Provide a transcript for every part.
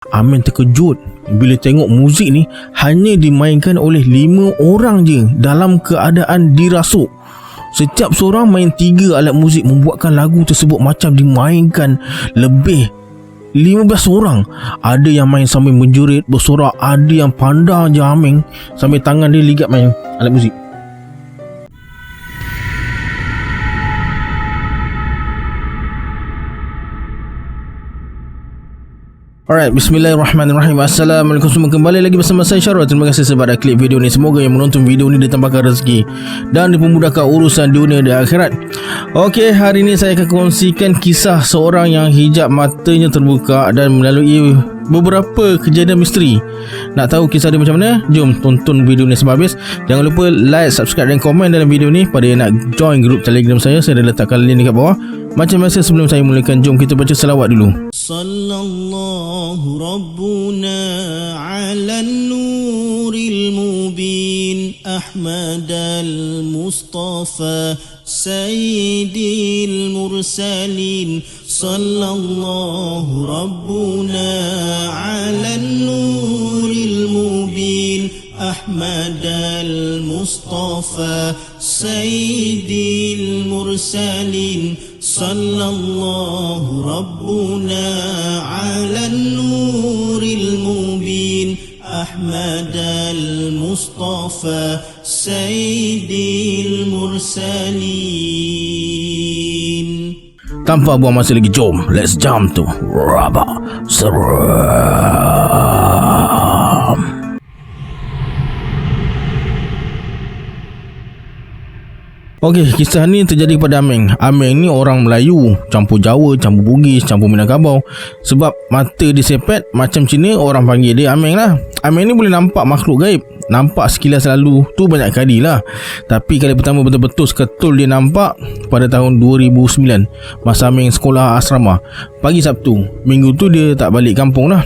Amin terkejut bila tengok muzik ni hanya dimainkan oleh 5 orang je dalam keadaan dirasuk. Setiap seorang main 3 alat muzik membuatkan lagu tersebut macam dimainkan lebih 15 orang. Ada yang main sambil menjerit, bersorak, ada yang pandang je Aming sambil tangan dia ligat main alat muzik. Alright, bismillahirrahmanirrahim. Assalamualaikum semua, kembali lagi bersama saya Syarul. Terima kasih sebab dah klik video ni. Semoga yang menonton video ni ditambahkan rezeki dan dipermudahkan urusan dunia dan akhirat. Okey, hari ni saya akan kongsikan kisah seorang yang hijab matanya terbuka dan melalui beberapa kejadian misteri. Nak tahu kisah dia macam mana? Jom tonton video ni sampai habis. Jangan lupa like, subscribe dan komen dalam video ni. Pada yang nak join grup Telegram saya dah letakkan link dekat bawah. Macam biasa sebelum saya mulakan, jom kita baca selawat dulu. Sallallahu Rabbuna ala nuril mubin Ahmad al-Mustafa Sayyidil Mursalin. Sallallahu Rabbuna ala nuril mubin Ahmad al-Mustafa Sayyidil Mursalin. Sallallahu Rabbuna ala nuril mubin Ahmad al-Mustafa Sayyidil Mursalin. Tanpa buang masa lagi, jom let's jump to Rabak Seram. Okey, kisah ni terjadi kepada Aming. Aming ni orang Melayu, campur Jawa, campur Bugis, campur Minangkabau. Sebab mata dia sepet macam Cina, orang panggil dia Aming lah. Aming ni boleh nampak makhluk gaib. Nampak sekilas lalu tu banyak kali lah. Tapi kali pertama betul-betul seketul dia nampak pada tahun 2009, masa Aming sekolah asrama. Pagi Sabtu, minggu tu dia tak balik kampung lah.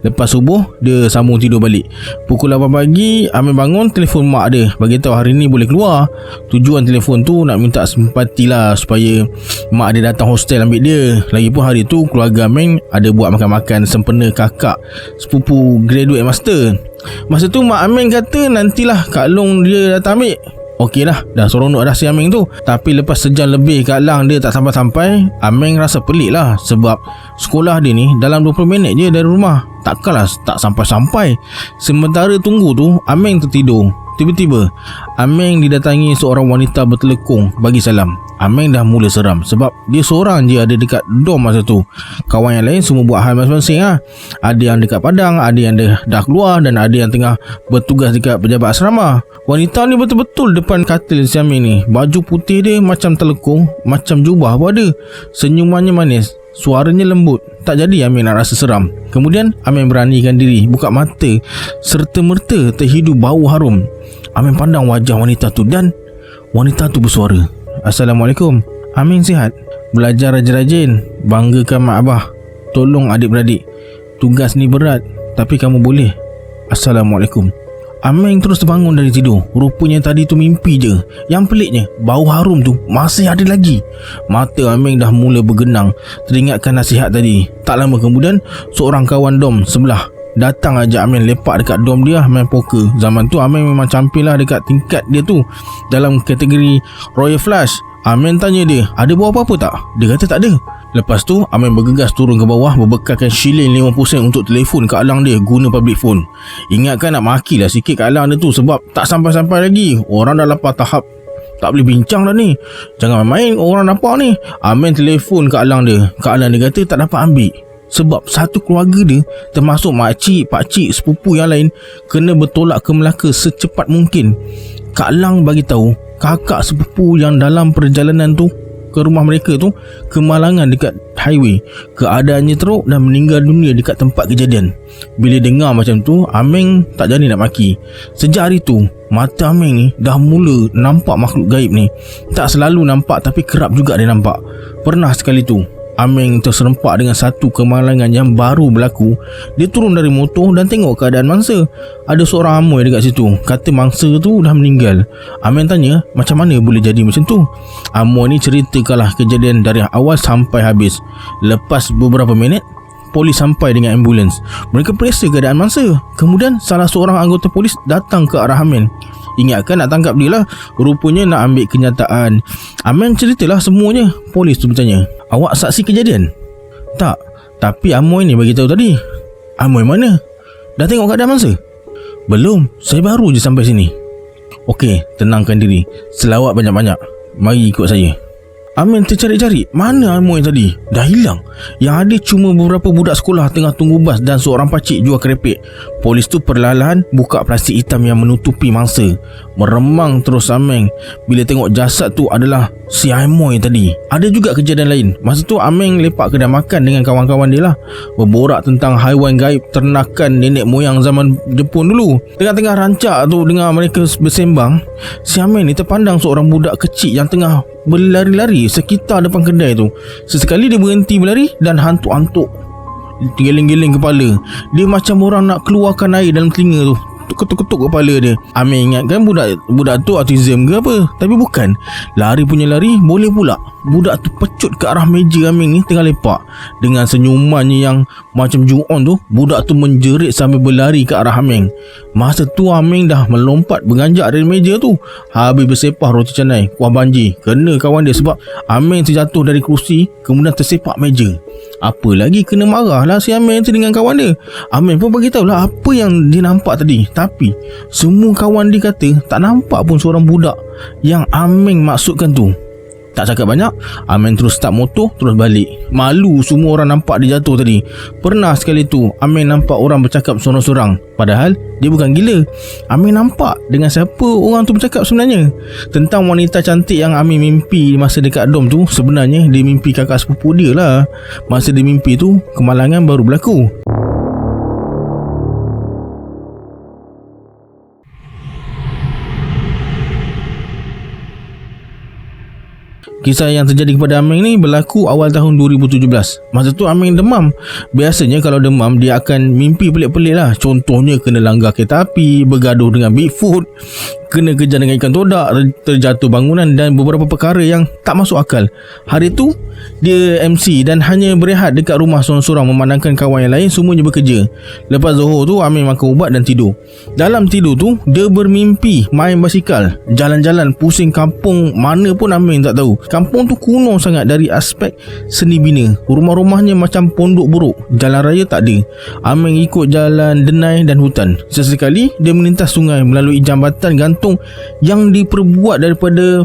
Lepas subuh dia sambung tidur balik. Pukul 8 pagi Aming bangun, telefon mak dia bagi tahu hari ni boleh keluar. Tujuan telefon tu nak minta simpati lah, supaya mak dia datang hostel ambil dia. Lagipun hari tu keluarga Aming ada buat makan-makan sempena kakak sepupu graduate master. Masa tu mak Aming kata nantilah Kak Long dia datang ambil. Okey dah seronok dah si Aming tu. Tapi lepas sejam lebih Kak Lang dia tak sampai-sampai, Aming rasa pelik lah. Sebab sekolah dia ni dalam 20 minit je dari rumah. Takkanlah tak sampai-sampai. Sementara tunggu tu Aming tertidur. Tiba-tiba Aming didatangi seorang wanita bertelekung bagi salam. Aming dah mula seram sebab dia seorang je ada dekat dom masa tu. Kawan yang lain semua buat hal masing-masing lah. Ada yang dekat padang, ada yang dah keluar, dan ada yang tengah bertugas dekat pejabat asrama. Wanita ni betul-betul depan katil si Aming ni. Baju putih dia macam telekung, macam jubah pun ada. Senyumannya manis, suaranya lembut. Tak jadi Aming nak rasa seram. Kemudian Aming beranikan diri, buka mata. Serta-merta terhidu bau harum. Aming pandang wajah wanita tu dan wanita tu bersuara, "Assalamualaikum. Aming sihat? Belajar rajin-rajin, banggakan mak abah. Tolong adik-beradik. Tugas ni berat, tapi kamu boleh. Assalamualaikum." Aming terus terbangun dari tidur. Rupanya tadi tu mimpi je. Yang peliknya, bau harum tu masih ada lagi. Mata Aming dah mula bergenang, teringatkan nasihat tadi. Tak lama kemudian, seorang kawan dom sebelah datang ajak Aming lepak dekat dom dia main poker. Zaman tu Aming memang campion lah dekat tingkat dia tu dalam kategori Royal Flush. Aming tanya dia, ada bawa apa-apa tak? Dia kata tak ada. Lepas tu Aming bergegas turun ke bawah, berbekalkan shilling 50 sen untuk telefon Kak Lang dia guna public phone. Ingatkan nak makilah sikit Kak Lang dia tu sebab tak sampai-sampai lagi. Orang dah lapar tahap tak boleh bincang dah ni. Jangan main orang nampak ni. Aming telefon Kak Lang dia. Kak Lang dia kata tak dapat ambil sebab satu keluarga dia, termasuk makcik, pakcik, sepupu yang lain, kena bertolak ke Melaka secepat mungkin. Kak Lang bagi tahu kakak sepupu yang dalam perjalanan tu ke rumah mereka tu kemalangan dekat highway. Keadaannya teruk dan meninggal dunia dekat tempat kejadian. Bila dengar macam tu, Aming tak jadi nak maki. Sejak hari tu, mata Aming ni dah mula nampak makhluk gaib ni. Tak selalu nampak tapi kerap juga dia nampak. Pernah sekali tu Aming terserempak dengan satu kemalangan yang baru berlaku. Dia turun dari motor dan tengok keadaan mangsa. Ada seorang amoy dekat situ. Kata mangsa tu dah meninggal. Aming tanya, macam mana boleh jadi macam tu? Amoy ni ceritakanlah kejadian dari awal sampai habis. Lepas beberapa minit, polis sampai dengan ambulans. Mereka periksa keadaan mangsa. Kemudian salah seorang anggota polis datang ke arah Amin. Ingatkan nak tangkap dia lah. Rupanya nak ambil kenyataan. Amin ceritalah semuanya. Polis tu bertanya, awak saksi kejadian? Tak, tapi Amoy ni bagi tahu tadi. Amoy mana? Dah tengok keadaan mangsa? Belum, saya baru je sampai sini. Okey, tenangkan diri. Selawat banyak-banyak. Mari ikut saya. Amin tercari-cari, mana Amoy tadi? Dah hilang. Yang ada cuma beberapa budak sekolah tengah tunggu bas dan seorang pakcik jual kerepek. Polis tu perlahan buka plastik hitam yang menutupi mangsa. Meremang terus Amin bila tengok jasad tu adalah si Amoy tadi. Ada juga kejadian lain. Masa tu Amin lepak kedai makan dengan kawan-kawan dia lah, berborak tentang haiwan gaib ternakan nenek moyang zaman Jepun dulu. Tengah-tengah rancak tu dengar mereka bersembang, si Amin ni terpandang seorang budak kecil yang tengah berlari-lari sekitar depan kedai tu. Sesekali dia berhenti berlari dan hantuk-hantuk, geleng-geleng kepala. Dia macam orang nak keluarkan air dalam telinga tu. Ketuk-ketuk kepala dia. Amin ingatkan budak tu autism ke apa. Tapi bukan. Lari punya lari boleh pula. Budak tu pecut ke arah meja Amin ni tengah lepak. Dengan senyumannya yang macam Ju-on tu, budak tu menjerit sambil berlari ke arah Amin. Masa tu Amin dah melompat berganjak dari meja tu. Habis bersepah roti canai kuah banji. Kena kawan dia sebab Amin terjatuh dari kerusi, kemudian tersepak meja. Apa lagi kena marah lah si Amin tu dengan kawan dia. Amin pun bagi tahulah apa yang dia nampak tadi. Tapi semua kawan dia kata tak nampak pun seorang budak yang Amin maksudkan tu. Tak cakap banyak, Amin terus start motor, terus balik. Malu semua orang nampak dia jatuh tadi. Pernah sekali tu Amin nampak orang bercakap sorang-sorang, padahal dia bukan gila. Amin nampak dengan siapa orang tu bercakap sebenarnya. Tentang wanita cantik yang Amin mimpi masa dekat dom tu, sebenarnya dia mimpi kakak sepupu dia lah. Masa dia mimpi tu, kemalangan baru berlaku. Kisah yang terjadi kepada Amin ni berlaku awal tahun 2017. Masa tu Amin demam. Biasanya kalau demam dia akan mimpi pelik-pelik lah. Contohnya kena langgar kereta api, bergaduh dengan Bigfoot, kena kejar dengan ikan todak, terjatuh bangunan dan beberapa perkara yang tak masuk akal. Hari tu dia MC dan hanya berehat dekat rumah sorang-sorang memandangkan kawan yang lain semuanya bekerja. Lepas Zohor tu Amin makan ubat dan tidur. Dalam tidur tu dia bermimpi main basikal, jalan-jalan pusing kampung mana pun Amin tak tahu. Kampung tu kuno sangat dari aspek seni bina. Rumah-rumahnya macam pondok buruk. Jalan raya tak ada. Amin ikut jalan denai dan hutan. Sesekali dia melintas sungai melalui jambatan gantung yang diperbuat daripada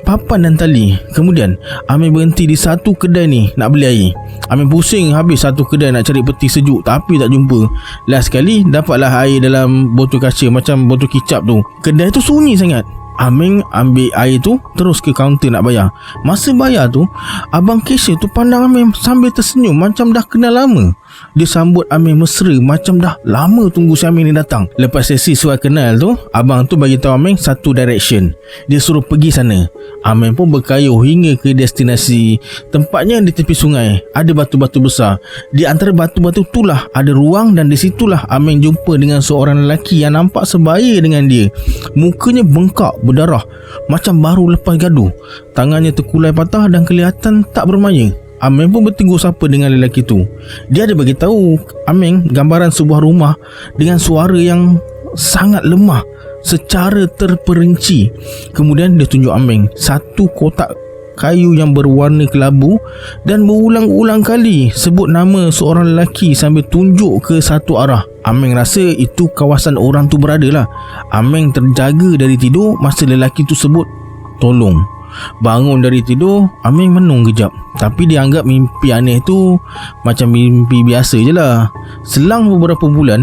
papan dan tali. Kemudian Amin berhenti di satu kedai ni nak beli air. Amin pusing habis satu kedai nak cari peti sejuk tapi tak jumpa. Last sekali dapatlah air dalam botol kaca macam botol kicap tu. Kedai tu sunyi sangat. Amin ambil air tu terus ke kaunter nak bayar. Masa bayar tu, abang cashier tu pandang Amin sambil tersenyum macam dah kenal lama. Dia sambut Amin mesra macam dah lama tunggu si Amin ni datang. Lepas sesi suai kenal tu, abang tu bagi tahu Amin satu direction. Dia suruh pergi sana. Amin pun berkayuh hingga ke destinasi. Tempatnya di tepi sungai. Ada batu-batu besar. Di antara batu-batu itulah ada ruang dan di situlah Amin jumpa dengan seorang lelaki yang nampak sebaya dengan dia. Mukanya bengkak, berdarah, macam baru lepas gaduh. Tangannya terkulai patah dan kelihatan tak bermaya. Amin pun bertegur sapa dengan lelaki tu. Dia ada bagi tahu Amin gambaran sebuah rumah dengan suara yang sangat lemah secara terperinci. Kemudian dia tunjuk Amin satu kotak kayu yang berwarna kelabu dan berulang-ulang kali sebut nama seorang lelaki sambil tunjuk ke satu arah. Amin rasa itu kawasan orang tu berada lah. Amin terjaga dari tidur masa lelaki tu sebut tolong. Bangun dari tidur, Amin menung kejap. Tapi dia anggap mimpi aneh tu macam mimpi biasa je lah. Selang beberapa bulan,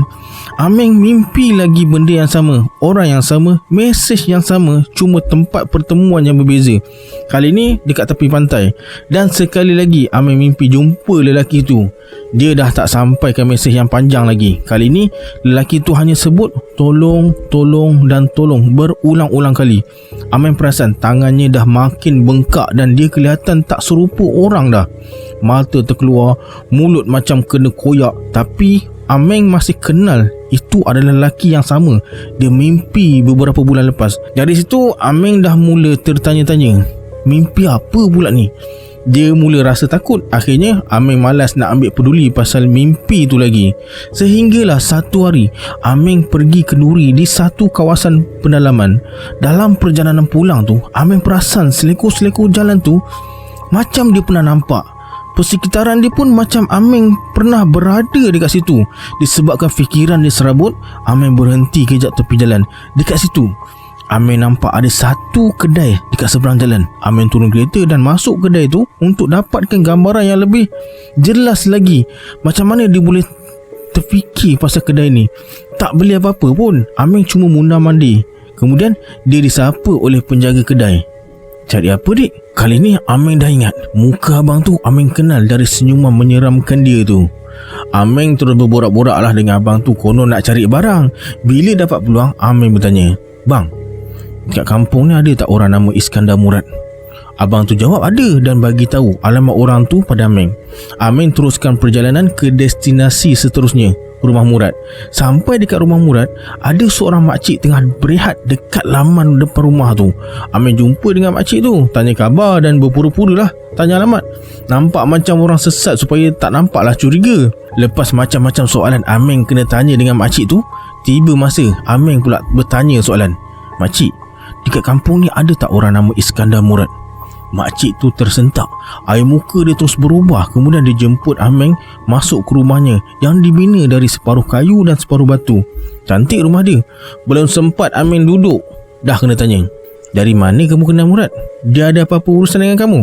Amin mimpi lagi benda yang sama, orang yang sama, mesej yang sama, cuma tempat pertemuan yang berbeza. Kali ni dekat tepi pantai. Dan sekali lagi Amin mimpi jumpa lelaki tu. Dia dah tak sampaikan mesej yang panjang lagi. Kali ni lelaki tu hanya sebut tolong, tolong dan tolong berulang-ulang kali. Amin perasan tangannya dah makin bengkak dan dia kelihatan tak serupa orang dah. Mata terkeluar, mulut macam kena koyak. Tapi Amin masih kenal itu adalah lelaki yang sama dia mimpi beberapa bulan lepas. Dari situ Amin dah mula tertanya-tanya, mimpi apa pula ni? Dia mula rasa takut. Akhirnya Ameng malas nak ambil peduli pasal mimpi tu lagi. Sehinggalah satu hari Ameng pergi kenduri di satu kawasan pendalaman. Dalam perjalanan pulang tu, Ameng perasan selekor-selekor jalan tu macam dia pernah nampak. Persekitaran dia pun macam Ameng pernah berada dekat situ. Disebabkan fikiran dia serabut, Ameng berhenti kejap tepi jalan. Dekat situ Ameng nampak ada satu kedai dekat seberang jalan. Ameng turun kereta dan masuk kedai tu untuk dapatkan gambaran yang lebih jelas lagi. Macam mana dia boleh terfikir pasal kedai ni. Tak beli apa-apa pun, Ameng cuma mundar mandi. Kemudian dia disapa oleh penjaga kedai. "Cari apa, dik?" Kali ni Ameng dah ingat. Muka abang tu Ameng kenal dari senyuman menyeramkan dia tu. Ameng terus berborak-borak lah dengan abang tu, konon nak cari barang. Bila dapat peluang, Ameng bertanya, "Bang, kat kampung ni ada tak orang nama Iskandar Murad?" Abang tu jawab ada dan bagi tahu alamat orang tu pada Ameng. Ameng teruskan perjalanan ke destinasi seterusnya, rumah Murad. Sampai dekat rumah Murad, ada seorang makcik tengah berehat dekat laman depan rumah tu. Ameng jumpa dengan makcik tu, tanya khabar dan berpura-pura lah tanya alamat. Nampak macam orang sesat supaya tak nampaklah curiga. Lepas macam-macam soalan Ameng kena tanya dengan makcik tu, tiba masa Ameng pula bertanya soalan, "Makcik, dekat kampung ni ada tak orang nama Iskandar Murad?" Makcik tu tersentak. Air muka dia terus berubah. Kemudian dia jemput Ameng masuk ke rumahnya yang dibina dari separuh kayu dan separuh batu. Cantik rumah dia. Belum sempat Ameng duduk, dah kena tanya, "Dari mana kamu kenal Murad? Dia ada apa-apa urusan dengan kamu?"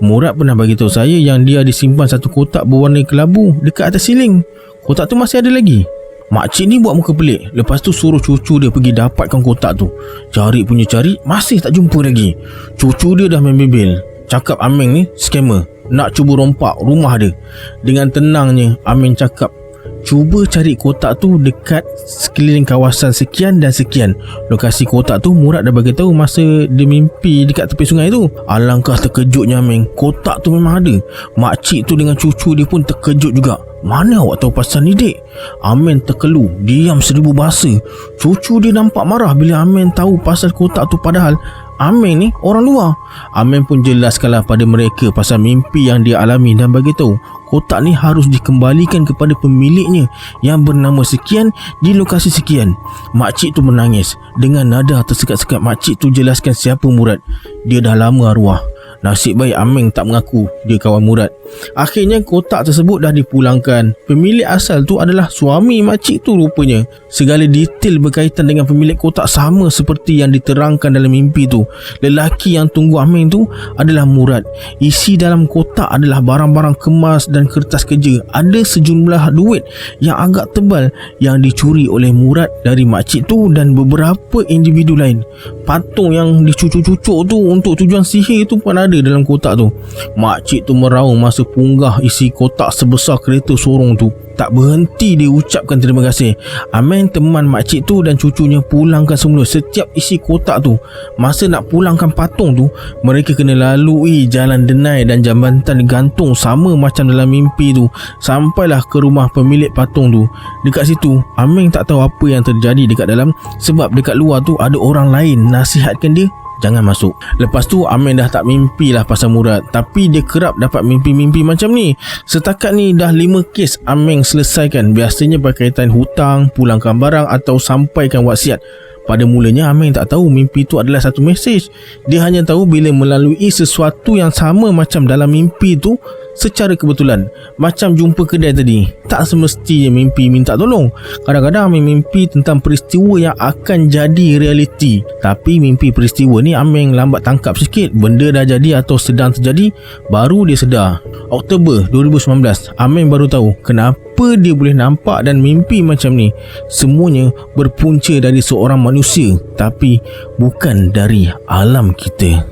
"Murad pernah bagi tahu saya yang dia disimpan satu kotak berwarna kelabu dekat atas siling. Kotak tu masih ada lagi." Makcik ni buat muka pelik. Lepas tu suruh cucu dia pergi dapatkan kotak tu. Cari punya cari, masih tak jumpa lagi. Cucu dia dah main bebel. Cakap Ameng ni scammer, nak cuba rompak rumah dia. Dengan tenangnya Ameng cakap, "Cuba cari kotak tu dekat sekeliling kawasan sekian dan sekian." Lokasi kotak tu Murad dah bagi tahu masa dia mimpi dekat tepi sungai tu. Alangkah terkejutnya Ameng. Kotak tu memang ada. Makcik tu dengan cucu dia pun terkejut juga. "Mana awak tahu pasal ni, dek?" Ameng terkelu, diam seribu bahasa. Cucu dia nampak marah bila Ameng tahu pasal kotak tu, padahal Ameng ni orang luar. Ameng pun jelaskanlah pada mereka pasal mimpi yang dia alami dan bagi tahu kotak ni harus dikembalikan kepada pemiliknya yang bernama sekian di lokasi sekian. Makcik tu menangis. Dengan nada tersekat-sekat makcik tu jelaskan siapa Murad. Dia dah lama arwah. Nasib baik Ameng tak mengaku dia kawan Murad. Akhirnya kotak tersebut dah dipulangkan. Pemilik asal tu adalah suami makcik tu rupanya. Segala detail berkaitan dengan pemilik kotak sama seperti yang diterangkan dalam mimpi tu. Lelaki yang tunggu Ameng tu adalah Murad. Isi dalam kotak adalah barang-barang kemas dan kertas kerja. Ada sejumlah duit yang agak tebal yang dicuri oleh Murad dari makcik tu dan beberapa individu lain. Patung yang dicucuk-cucuk tu untuk tujuan sihir tu pun ada dalam kotak tu. Makcik tu meraung masa punggah isi kotak sebesar kereta sorong tu. Tak berhenti dia ucapkan terima kasih. Ameng teman makcik tu dan cucunya pulangkan semula setiap isi kotak tu. Masa nak pulangkan patung tu, mereka kena lalui jalan denai dan jambatan gantung sama macam dalam mimpi tu. Sampailah ke rumah pemilik patung tu. Dekat situ Ameng tak tahu apa yang terjadi dekat dalam, sebab dekat luar tu ada orang lain nasihatkan dia jangan masuk. Lepas tu Ameng dah tak mimpi lah pasal Murad, tapi dia kerap dapat mimpi-mimpi macam ni. Setakat ni dah 5 kes Ameng selesaikan. Biasanya berkaitan hutang, pulangkan barang atau sampaikan wasiat. Pada mulanya Ameng tak tahu mimpi itu adalah satu mesej. Dia hanya tahu bila melalui sesuatu yang sama macam dalam mimpi itu secara kebetulan. Macam jumpa kedai tadi, tak semestinya mimpi minta tolong. Kadang-kadang Ameng mimpi tentang peristiwa yang akan jadi realiti, tapi mimpi peristiwa ni Ameng lambat tangkap sikit. Benda dah jadi atau sedang terjadi, baru dia sedar. Oktober 2019, Ameng baru tahu kenapa dia boleh nampak dan mimpi macam ni. Semuanya berpunca dari seorang manusia, tapi bukan dari alam kita.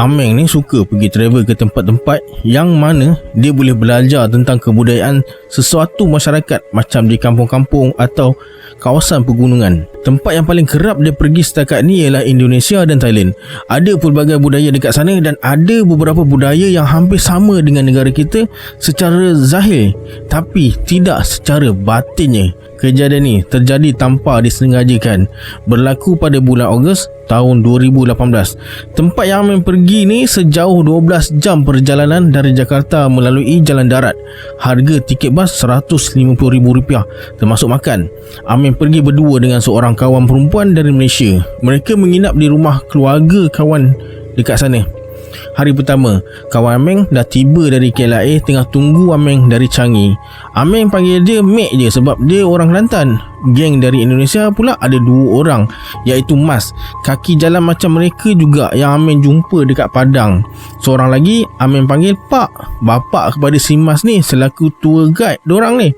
Ameng ni suka pergi travel ke tempat-tempat yang mana dia boleh belajar tentang kebudayaan sesuatu masyarakat, macam di kampung-kampung atau kawasan pegunungan. Tempat yang paling kerap dia pergi setakat ni ialah Indonesia dan Thailand. Ada pelbagai budaya dekat sana dan ada beberapa budaya yang hampir sama dengan negara kita secara zahir, tapi tidak secara batinnya. Kejadian ni terjadi tanpa disengajakan. Berlaku pada bulan Ogos tahun 2018. Tempat yang Aming pergi ni sejauh 12 jam perjalanan dari Jakarta melalui jalan darat. Harga tiket bas RM150,000 termasuk makan. Aming pergi berdua dengan seorang kawan perempuan dari Malaysia. Mereka menginap di rumah keluarga kawan dekat sana. Hari pertama, kawan Aming dah tiba dari KLIA, tengah tunggu Aming dari Changi. Aming panggil dia Mek je sebab dia orang Kelantan. Geng dari Indonesia pula ada 2 orang, iaitu Mas, kaki jalan macam mereka juga yang Aming jumpa dekat Padang. Seorang lagi Aming panggil Pak, bapa kepada si Mas ni selaku tour guide dorang ni.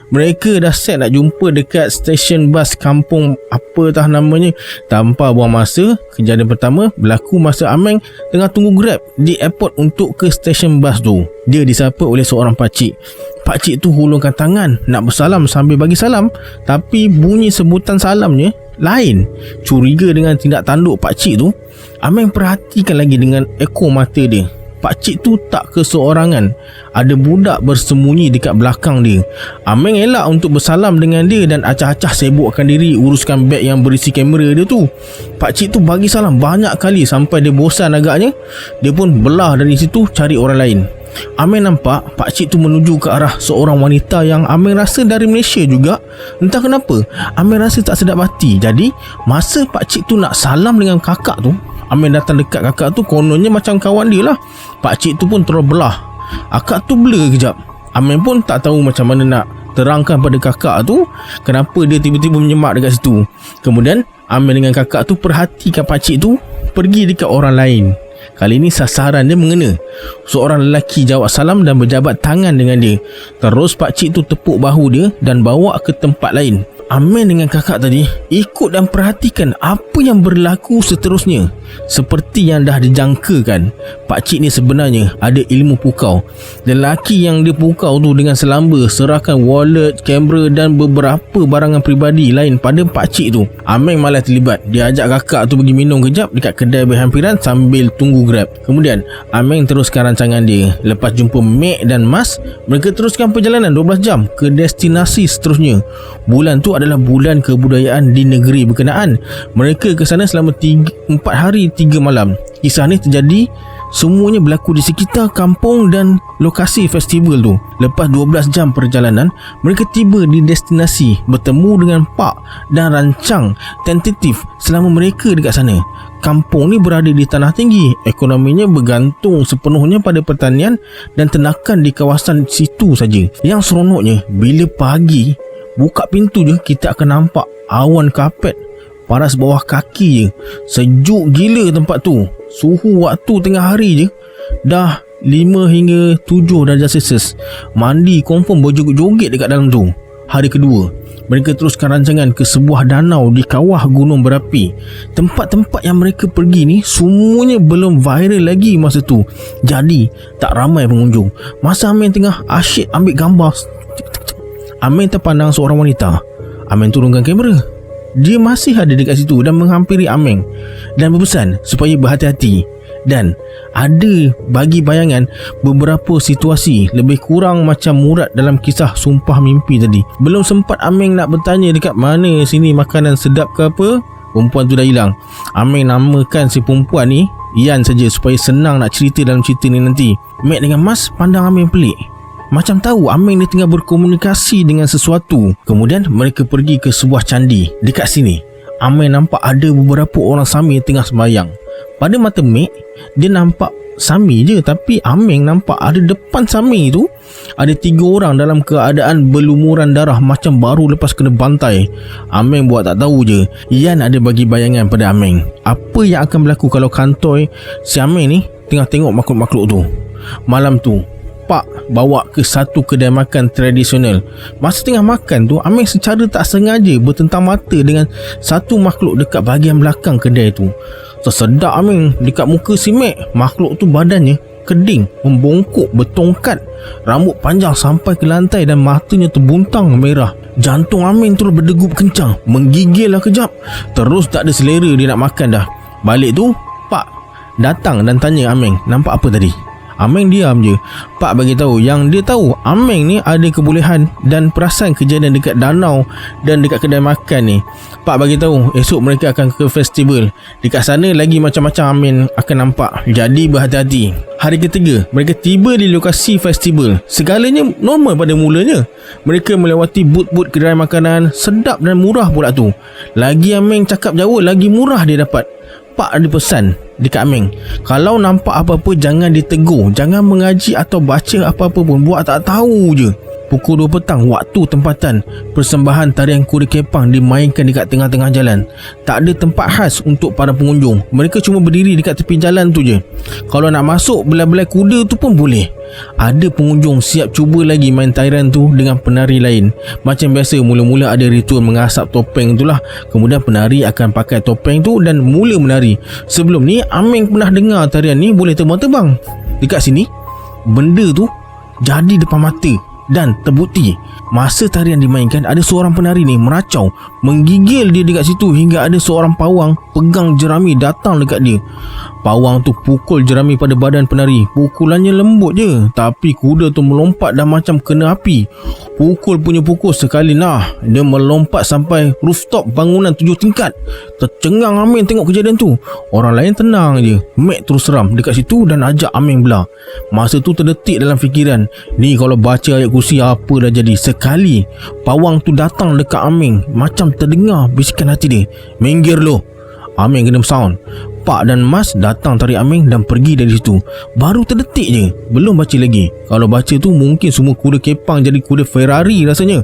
Mereka dah set nak jumpa dekat stesen bas kampung apa tah namanya. Tanpa buang masa, kejadian pertama berlaku masa Aming tengah tunggu Grab di airport untuk ke stesen bas tu. Dia disapa oleh seorang pakcik. Pakcik tu hulurkan tangan nak bersalam sambil bagi salam, tapi bunyi sebutan salamnya lain. Curiga dengan tindak tanduk pakcik tu, Aming perhatikan lagi dengan ekor mata dia. Pakcik tu tak keseorangan, ada budak bersembunyi dekat belakang dia. Aming elak untuk bersalam dengan dia dan acah-acah sibukkan diri uruskan beg yang berisi kamera dia tu. Pakcik tu bagi salam banyak kali sampai dia bosan agaknya. Dia pun belah dari situ cari orang lain. Aming nampak pakcik tu menuju ke arah seorang wanita yang Aming rasa dari Malaysia juga. Entah kenapa Aming rasa tak sedap hati. Jadi masa pakcik tu nak salam dengan kakak tu, Aming datang dekat kakak tu, kononnya macam kawan dia lah. Pakcik tu pun terus belah. Akak tu blur kejap. Aming pun tak tahu macam mana nak terangkan pada kakak tu kenapa dia tiba-tiba menyemak dekat situ. Kemudian Aming dengan kakak tu perhatikan pakcik tu pergi dekat orang lain. Kali ni sasaran dia mengena. Seorang lelaki jawab salam dan berjabat tangan dengan dia. Terus pakcik tu tepuk bahu dia dan bawa ke tempat lain. Aming dengan kakak tadi ikut dan perhatikan apa yang berlaku seterusnya. Seperti yang dah dijangkakan, pakcik ni sebenarnya ada ilmu pukau. Lelaki yang dia pukau tu dengan selamba serahkan wallet, kamera dan beberapa barangan peribadi lain pada pakcik tu. Aming malah terlibat. Dia ajak kakak tu pergi minum kejap dekat kedai berhampiran sambil tunggu Grab. Kemudian Aming teruskan rancangan dia. Lepas jumpa Mek dan Mas, mereka teruskan perjalanan 12 jam ke destinasi seterusnya. Bulan tu adalah bulan kebudayaan di negeri berkenaan. Mereka ke sana selama 4 hari 3 malam. Kisah ni terjadi semuanya berlaku di sekitar kampung dan lokasi festival tu. Lepas 12 jam perjalanan, mereka tiba di destinasi, bertemu dengan Pak dan rancang tentatif selama mereka dekat sana. Kampung ni berada di tanah tinggi. Ekonominya bergantung sepenuhnya pada pertanian dan ternakan di kawasan situ saja. Yang seronoknya, bila pagi buka pintu je, kita akan nampak awan kapet paras bawah kaki je. Sejuk gila tempat tu. Suhu waktu tengah hari je dah 5 hingga 7 darjah Celsius. Mandi confirm berjoget-joget dekat dalam tu. Hari kedua, mereka teruskan rancangan ke sebuah danau di kawah gunung berapi. Tempat-tempat yang mereka pergi ni semuanya belum viral lagi masa tu, jadi tak ramai pengunjung. Masa Aming tengah asyik ambil gambar, Aming terpandang seorang wanita. Aming turunkan kamera. Dia masih ada dekat situ dan menghampiri Aming dan berpesan supaya berhati-hati. Dan ada bagi bayangan beberapa situasi lebih kurang macam Murad dalam kisah Sumpah Mimpi tadi. Belum sempat Aming nak bertanya dekat mana sini makanan sedap ke apa, perempuan tu dah hilang. Aming namakan si perempuan ni Ian saja supaya senang nak cerita dalam cerita ni nanti. Mek dengan Mas pandang Aming pelik, macam tahu Aming ni tengah berkomunikasi dengan sesuatu. Kemudian mereka pergi ke sebuah candi. Dekat sini Aming nampak ada beberapa orang Sami tengah sembahyang. Pada mata Mek, dia nampak Sami je, tapi Aming nampak ada depan Sami tu ada 3 orang dalam keadaan berlumuran darah macam baru lepas kena bantai. Aming buat tak tahu je. Ian ada bagi bayangan pada Aming apa yang akan berlaku kalau kantoi si Aming ni tengah tengok makhluk-makhluk tu. Malam tu Pak bawa ke satu kedai makan tradisional. Masa tengah makan tu, Aming secara tak sengaja bertentang mata dengan satu makhluk dekat bahagian belakang kedai tu. Tersedak Aming dekat muka si Mek. Makhluk tu badannya keding, membongkok, bertongkat, rambut panjang sampai ke lantai dan matanya terbuntang merah. Jantung Aming terus berdegup kencang, menggigil lah kejap. Terus tak ada selera dia nak makan dah. Balik tu Pak datang dan tanya Aming, nampak apa tadi? Ameng diam je. Pak bagi tahu yang dia tahu Ameng ni ada kebolehan dan perasan kejadian dekat danau dan dekat kedai makan ni. Pak bagi tahu esok mereka akan ke festival. Dekat sana lagi macam-macam Ameng akan nampak. Jadi berhati-hati. Hari ketiga, mereka tiba di lokasi festival. Segalanya normal pada mulanya. Mereka melewati booth-booth kedai makanan, sedap dan murah pula tu. Lagi Ameng cakap Jawa, lagi murah dia dapat. Pak ada pesan dekat Ameng, kalau nampak apa-apa jangan ditegur, jangan mengaji atau baca apa-apa pun, buat tak tahu je. Pukul 2 petang waktu tempatan persembahan tarian kuda kepang dimainkan dekat tengah-tengah jalan. Tak ada tempat khas untuk para pengunjung. Mereka cuma berdiri dekat tepi jalan tu je. Kalau nak masuk belai-belai kuda tu pun boleh. Ada pengunjung siap cuba lagi main tarian tu dengan penari lain. Macam biasa, mula-mula ada ritual mengasap topeng tu lah. Kemudian penari akan pakai topeng tu dan mula menari. Sebelum ni Ameng pernah dengar tarian ni boleh terbang-terbang. Dekat sini benda tu jadi depan mata. Dan terbukti masa tarian dimainkan ada seorang penari ni meracau, menggigil dia dekat situ hingga ada seorang pawang pegang jerami datang dekat dia. Pawang tu pukul jerami pada badan penari. Pukulannya lembut je, tapi kuda tu melompat dah macam kena api. Pukul punya pukul sekali nah, dia melompat sampai rooftop bangunan 7 tingkat. Tercengang Ameng tengok kejadian tu. Orang lain tenang je. Mek terus seram dekat situ dan ajak Ameng belah. Masa tu terdetik dalam fikiran, ni kalau baca ayat kursi apa dah jadi. Sekali pawang tu datang dekat Ameng, macam terdengar bisikan hati dia, "Minggir lo." Ameng kena sound. Pak dan Mas datang tarik Ameng dan pergi dari situ. Baru terdetik je, belum baca lagi. Kalau baca tu mungkin semua kuda kepang jadi kuda Ferrari rasanya.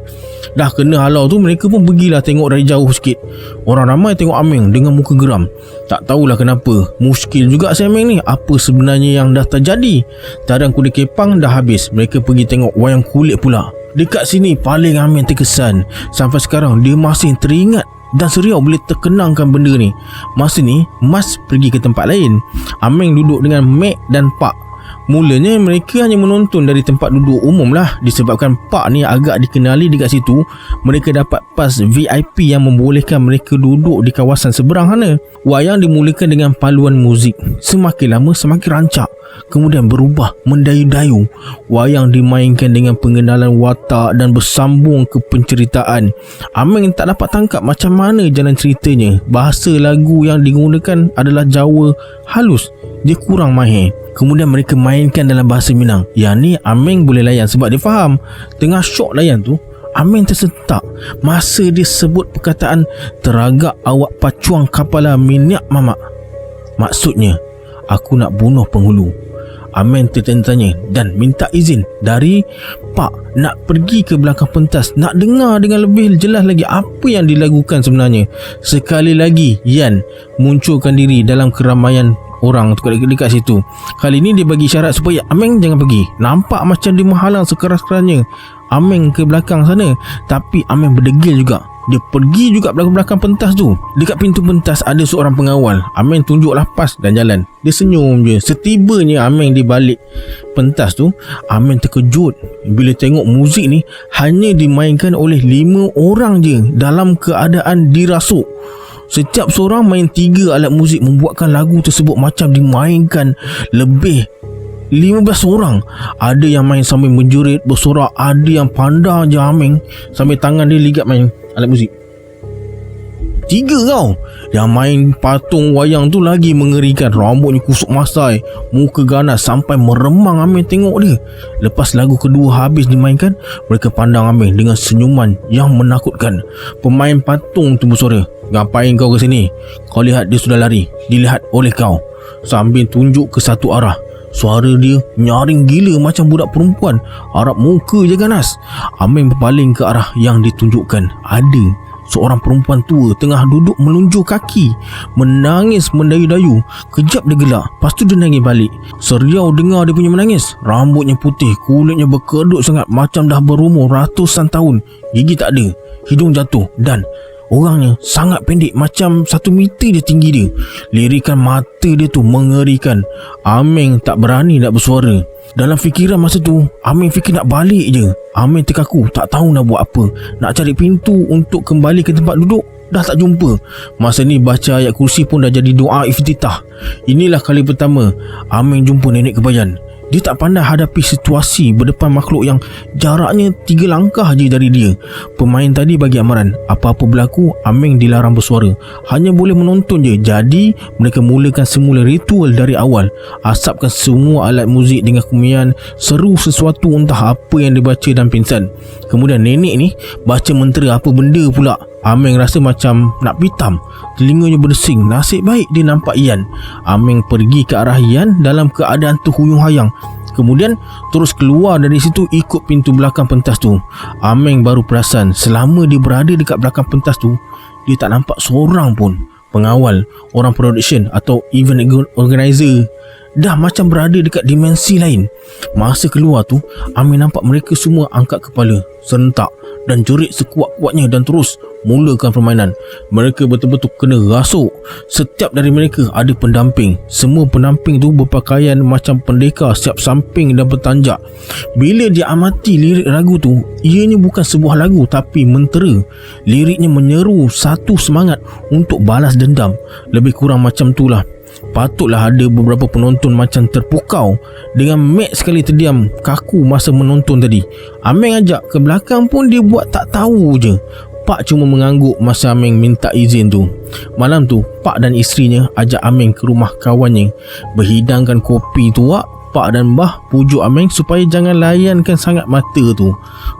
Dah kena halau tu, mereka pun pergilah tengok dari jauh sikit. Orang ramai tengok Ameng dengan muka geram. Tak tahulah kenapa, muskil juga si Ameng ni. Apa sebenarnya yang dah terjadi? Tarian kuda kepang dah habis. Mereka pergi tengok wayang kulit pula. Dekat sini paling Ameng terkesan. Sampai sekarang dia masih teringat dan seriau boleh terkenangkan benda ni. Masa ni Mas pergi ke tempat lain. Ameng duduk dengan Mek dan Pak. Mulanya mereka hanya menonton dari tempat duduk umum lah. Disebabkan Pak ni agak dikenali dekat situ, mereka dapat pas VIP yang membolehkan mereka duduk di kawasan seberang sana. Wayang dimulakan dengan paluan muzik. Semakin lama semakin rancak, kemudian berubah mendayu-dayu. Wayang dimainkan dengan pengenalan watak dan bersambung ke penceritaan. Ameng tak dapat tangkap macam mana jalan ceritanya. Bahasa lagu yang digunakan adalah Jawa halus, dia kurang mahir. Kemudian mereka mainkan dalam bahasa Minang. Yang ni Ameng boleh layan sebab dia faham. Tengah syok layan tu, Ameng tersentak masa dia sebut perkataan "teragak awak pacuang kapala minyak mamak". Maksudnya, "aku nak bunuh penghulu". Ameng tertanya-tanya dan minta izin dari Pak nak pergi ke belakang pentas, nak dengar dengan lebih jelas lagi apa yang dilakukan sebenarnya. Sekali lagi Yan munculkan diri dalam keramaian orang dekat situ. Kali ni dia bagi syarat supaya Ameng jangan pergi. Nampak macam dia menghalang sekeras-kerasnya Ameng ke belakang sana, tapi Ameng berdegil juga. Dia pergi juga belakang pentas tu. Dekat pintu pentas ada seorang pengawal. Ameng tunjuklah pas dan jalan. Dia senyum je. Setibanya Ameng di balik pentas tu, Ameng terkejut bila tengok muzik ni hanya dimainkan oleh 5 orang je dalam keadaan dirasuk. Setiap seorang main 3 alat muzik, membuatkan lagu tersebut macam dimainkan lebih 15 orang. Ada yang main sambil menjerit, bersorak. Ada yang pandang je Ameng sambil tangan dia ligat main alat muzik. 3 kau. Yang main patung wayang tu lagi mengerikan. Rambutnya kusuk masai, muka ganas sampai meremang. Ameng tengok dia. Lepas lagu kedua habis dimainkan, mereka pandang Ameng dengan senyuman yang menakutkan. Pemain patung tu bersuara, "Ngapain kau ke sini? Kau lihat dia sudah lari. Dilihat oleh kau." Sambil tunjuk ke satu arah. Suara dia nyaring gila macam budak perempuan. Harap muka je ganas. Ameng berpaling ke arah yang ditunjukkan. Ada seorang perempuan tua tengah duduk melunjur kaki, menangis mendayu-dayu. Kejap dia gelak, lepas tu dia nangis balik. Seriau dengar dia punya menangis. Rambutnya putih, kulitnya berkedut sangat macam dah berumur ratusan tahun. Gigi tak ada, hidung jatuh dan orangnya sangat pendek, macam 1 meter je tinggi dia. Lirikan mata dia tu mengerikan. Ameng tak berani nak bersuara. Dalam fikiran masa tu, Ameng fikir nak balik je. Ameng terkaku, tak tahu nak buat apa. Nak cari pintu untuk kembali ke tempat duduk, dah tak jumpa. Masa ni baca ayat kursi pun dah jadi doa iftitah. Inilah kali pertama Ameng jumpa nenek kebayan. Dia tak pandai hadapi situasi berdepan makhluk yang jaraknya 3 langkah je dari dia. Pemain tadi bagi amaran, apa-apa berlaku, Ameng dilarang bersuara, hanya boleh menonton je. Jadi mereka mulakan semula ritual dari awal. Asapkan semua alat muzik dengan kemuliaan, seru sesuatu entah apa yang dibaca dan pingsan. Kemudian nenek ni baca mentera apa benda pula. Ameng rasa macam nak pitam, telinganya berdesing. Nasib baik dia nampak Ian. Ameng pergi ke arah Ian dalam keadaan terhuyung hayang. Kemudian terus keluar dari situ ikut pintu belakang pentas tu. Ameng baru perasan selama dia berada dekat belakang pentas tu, dia tak nampak seorang pun pengawal, orang production atau event organizer. Dah macam berada dekat dimensi lain. Masa keluar tu, Ameng nampak mereka semua angkat kepala, serentak dan jerit sekuat-kuatnya dan terus mulakan permainan. Mereka betul-betul kena rasuk. Setiap dari mereka ada pendamping. Semua pendamping tu berpakaian macam pendekar, siap samping dan bertanjak. Bila dia amati lirik lagu tu, ianya bukan sebuah lagu tapi mentera. Liriknya menyeru satu semangat untuk balas dendam. Lebih kurang macam tu lah. Patutlah ada beberapa penonton macam terpukau dengan mat sekali terdiam kaku masa menonton tadi. Ameng ajak ke belakang pun dia buat tak tahu je. Pak cuma mengangguk masa Ameng minta izin tu. Malam tu Pak dan isterinya ajak Ameng ke rumah kawannya, berhidangkan kopi tuak. Pak dan Mbah pujuk Ameng supaya jangan layankan sangat mata tu.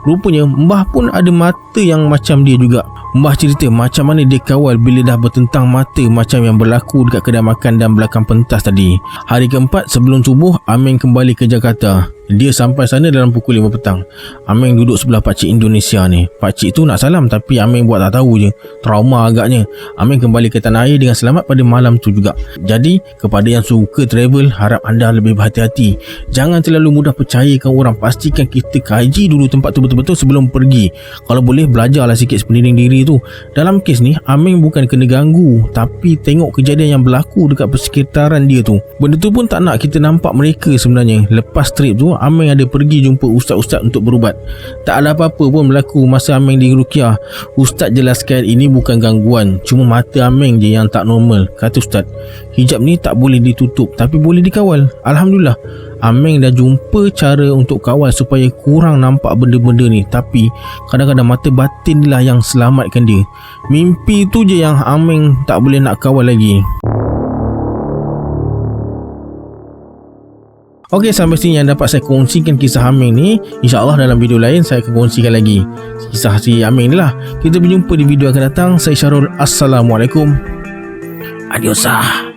Rupanya Mbah pun ada mata yang macam dia juga. Mbah cerita macam mana dia kawal bila dah bertentang mata macam yang berlaku dekat kedai makan dan belakang pentas tadi. Hari keempat sebelum subuh, Ameng kembali ke Jakarta. Dia sampai sana dalam pukul 5 petang. Ameng duduk sebelah pakcik Indonesia ni. Pakcik tu nak salam tapi Ameng buat tak tahu je. Trauma agaknya. Ameng kembali ke tanah air dengan selamat pada malam tu juga. Jadi kepada yang suka travel, harap anda lebih berhati-hati. Jangan terlalu mudah percayakan orang. Pastikan kita kaji dulu tempat tu betul-betul sebelum pergi. Kalau boleh belajarlah sikit sependirian diri tu. Dalam kes ni Ameng bukan kena ganggu, tapi tengok kejadian yang berlaku dekat persekitaran dia tu. Benda tu pun tak nak kita nampak mereka sebenarnya. Lepas trip tu Ameng ada pergi jumpa ustaz-ustaz untuk berubat. Tak ada apa-apa pun berlaku masa Ameng di ruqyah. Ustaz jelaskan ini bukan gangguan, cuma mata Ameng je yang tak normal. Kata ustaz, hijab ni tak boleh ditutup tapi boleh dikawal. Alhamdulillah, Ameng dah jumpa cara untuk kawal supaya kurang nampak benda-benda ni. Tapi kadang-kadang mata batin lah yang selamatkan dia. Mimpi tu je yang Ameng tak boleh nak kawal lagi. Okey, sampai sini yang dapat saya kongsikan kisah Ameng ni. InsyaAllah dalam video lain saya akan kongsikan lagi kisah si Ameng ni lah. Kita berjumpa di video akan datang. Saya Syarul. Assalamualaikum. Adiosah.